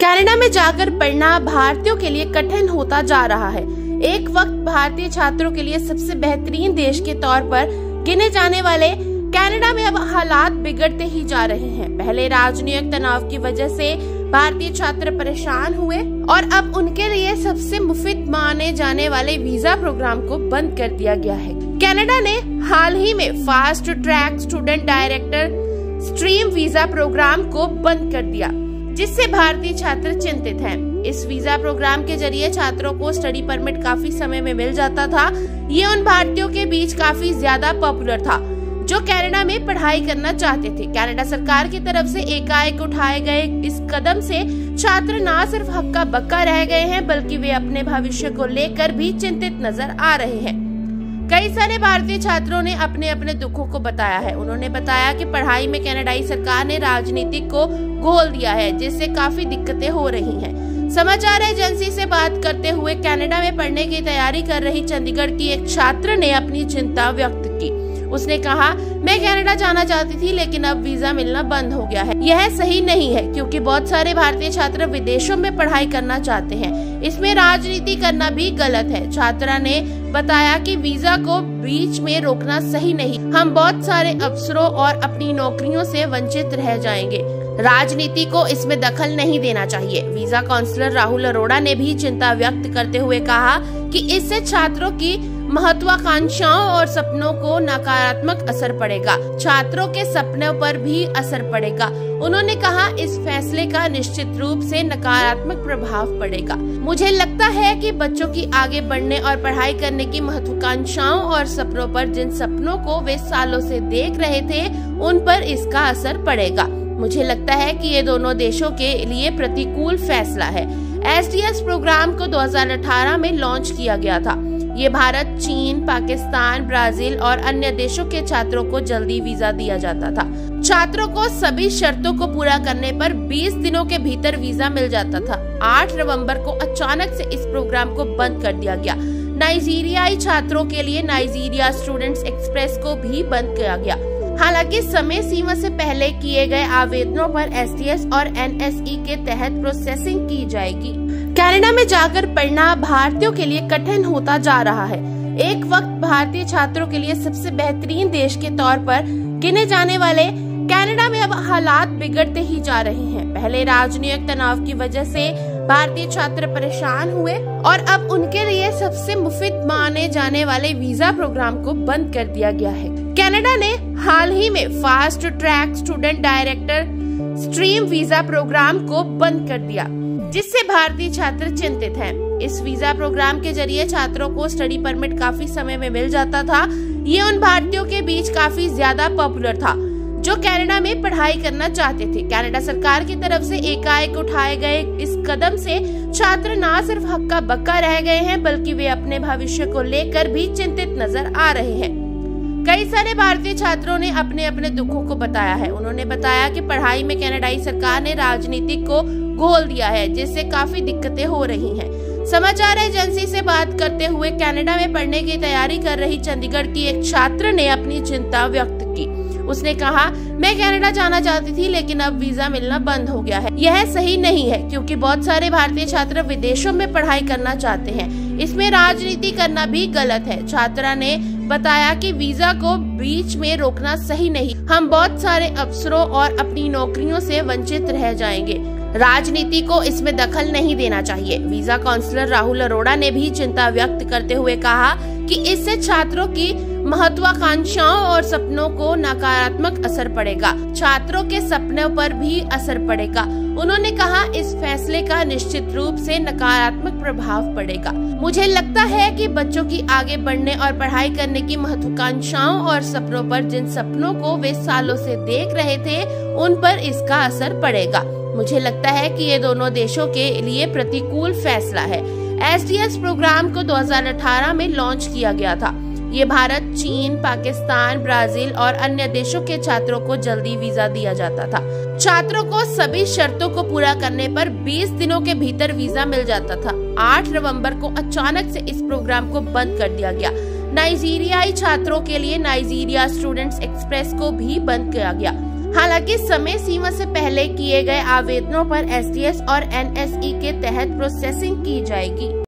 Canada में जाकर पढ़ना भारतीयों के लिए कठिन होता जा रहा है। एक वक्त भारतीय छात्रों के लिए सबसे बेहतरीन देश के तौर पर गिने जाने वाले कनाडा में अब हालात बिगड़ते ही जा रहे हैं। पहले राजनीतिक तनाव की वजह से भारतीय छात्र परेशान हुए और अब उनके लिए सबसे मुफ्त माने जाने वाले वीजा प्रोग्राम को बंद कर दिया गया है। कनाडा ने हाल ही में fast track student director stream visa programme को बंद कर दिया, जिससे भारतीय छात्र चिंतित हैं। इस वीजा प्रोग्राम के जरिए छात्रों को स्टडी परमिट काफी समय में मिल जाता था। ये उन भारतीयों के बीच काफी ज्यादा पॉपुलर था जो कनाडा में पढ़ाई करना चाहते थे। कनाडा सरकार की तरफ से एकाएक उठाए गए इस कदम से छात्र न सिर्फ हक्का बक्का रह गए हैं, बल्कि वे अपने भविष्य को लेकर भी चिंतित नजर आ रहे हैं। कई सारे भारतीय छात्रों ने अपने अपने दुखों को बताया है। उन्होंने बताया कि पढ़ाई में कनाडाई सरकार ने राजनीति को घोल दिया है, जिससे काफी दिक्कतें हो रही हैं। समाचार एजेंसी से बात करते हुए कनाडा में पढ़ने की तैयारी कर रही चंडीगढ़ की एक छात्र ने अपनी चिंता व्यक्त की। उसने कहा, मैं कनाडा जाना चाहती थी, लेकिन अब वीजा मिलना बंद हो गया है। यह सही नहीं है, क्योंकि बहुत सारे भारतीय छात्र विदेशों में पढ़ाई करना चाहते हैं। इसमें राजनीति करना भी गलत है। छात्रा ने बताया कि वीजा को बीच में रोकना सही नहीं। हम बहुत सारे अवसरों और अपनी नौकरियों से वंचित रह जाएंगे। राजनीति को इसमें दखल नहीं देना चाहिए। वीजा काउंसलर राहुल अरोड़ा ने भी चिंता व्यक्त करते हुए कहा कि इससे छात्रों की महत्वाकांक्षाओं और सपनों को नकारात्मक असर पड़ेगा। छात्रों के सपनों पर भी असर पड़ेगा। उन्होंने कहा, इस फैसले का निश्चित रूप से नकारात्मक प्रभाव पड़ेगा। मुझे लगता है कि बच्चों की आगे बढ़ने और पढ़ाई करने की महत्वाकांक्षाओं और सपनों पर, जिन सपनों को वे सालों से देख रहे थे, उन पर इसका असर पड़ेगा। मुझे लगता है कि ये दोनों देशों के लिए प्रतिकूल फैसला है। SDS प्रोग्राम को 2018 में लॉन्च किया गया था। ये भारत, चीन, पाकिस्तान, ब्राजील और अन्य देशों के छात्रों को जल्दी वीजा दिया जाता था। छात्रों को सभी शर्तों को पूरा करने पर 20 दिनों के भीतर वीजा मिल जाता था। 8 नवंबर को अचानक से इस प्रोग्राम को बंद कर दिया गया। नाइजीरियाई छात्रों के लिए नाइजीरिया स्टूडेंट्स एक्सप्रेस को भी बंद किया गया। हालांकि समय सीमा से पहले किए गए आवेदनों पर SDS और NSE के तहत प्रोसेसिंग की जाएगी। कनाडा में जाकर पढ़ना भारतीयों के लिए कठिन होता जा रहा है। एक वक्त भारतीय छात्रों के लिए सबसे बेहतरीन देश के तौर पर गिने जाने वाले कनाडा में अब हालात बिगड़ते ही जा रहे हैं। पहले राजनीतिक तनाव की वजह से भारतीय छात्र परेशान हुए और अब उनके लिए सबसे मुफ्त माने जाने वाले वीजा प्रोग्राम को बंद कर दिया गया है। कनाडा ने हाल ही में fast track student director stream visa programme को बंद कर दिया, जिससे भारतीय छात्र चिंतित हैं। इस वीजा प्रोग्राम के जरिए छात्रों को स्टडी परमिट काफी समय में मिल जाता था। ये उन भारतीयों के बीच काफी ज्यादा पॉपुलर था जो कनाडा में पढ़ाई करना चाहते थे। कनाडा सरकार की तरफ से एकाएक उठाए गए इस कदम से छात्र न सिर्फ हक्का बक्का रह गए हैं, बल्कि वे अपने भविष्य को लेकर भी चिंतित नजर आ रहे हैं। कई सारे भारतीय छात्रों ने अपने अपने दुखों को बताया है। उन्होंने बताया कि पढ़ाई में कनाडाई सरकार ने राजनीति को घोल दिया है, जिससे काफी दिक्कतें हो रही हैं। समाचार एजेंसी से बात करते हुए कनाडा में पढ़ने की तैयारी कर रही चंडीगढ़ की एक छात्र ने अपनी चिंता व्यक्त की। उसने कहा, मैं कनाडा जाना चाहती थी, लेकिन अब वीजा मिलना बंद हो गया है। यह सही नहीं है, क्योंकि बहुत सारे भारतीय छात्र विदेशों में पढ़ाई करना चाहते हैं। इसमें राजनीति करना भी गलत है। छात्रा ने बताया कि वीजा को बीच में रोकना सही नहीं। हम बहुत सारे अवसरों और अपनी नौकरियों से वंचित रह जाएंगे। राजनीति को इसमें दखल नहीं देना चाहिए। वीजा काउंसलर राहुल अरोड़ा ने भी चिंता व्यक्त करते हुए कहा कि इससे छात्रों की महत्वाकांक्षाओं और सपनों को नकारात्मक असर पड़ेगा। छात्रों के सपनों पर भी असर पड़ेगा। उन्होंने कहा, इस फैसले का निश्चित रूप से नकारात्मक प्रभाव पड़ेगा। मुझे लगता है कि बच्चों की आगे बढ़ने और पढ़ाई करने की महत्वाकांक्षाओं और सपनों पर, जिन सपनों को वे सालों से देख रहे थे, उन पर इसका असर पड़ेगा। मुझे लगता है कि ये दोनों देशों के लिए प्रतिकूल फैसला है। SDS प्रोग्राम को 2018 में लॉन्च किया गया था। ये भारत, चीन, पाकिस्तान, ब्राजील और अन्य देशों के छात्रों को जल्दी वीजा दिया जाता था। छात्रों को सभी शर्तों को पूरा करने पर 20 दिनों के भीतर वीजा मिल जाता था। 8 नवंबर को अचानक से इस प्रोग्राम को बंद कर दिया गया। नाइजीरियाई छात्रों के लिए नाइजीरिया स्टूडेंट्स एक्सप्रेस को भी बंद किया गया। हालांकि समय सीमा से पहले किए गए आवेदनों पर एसटीएस और एनएसई के तहत प्रोसेसिंग की जाएगी।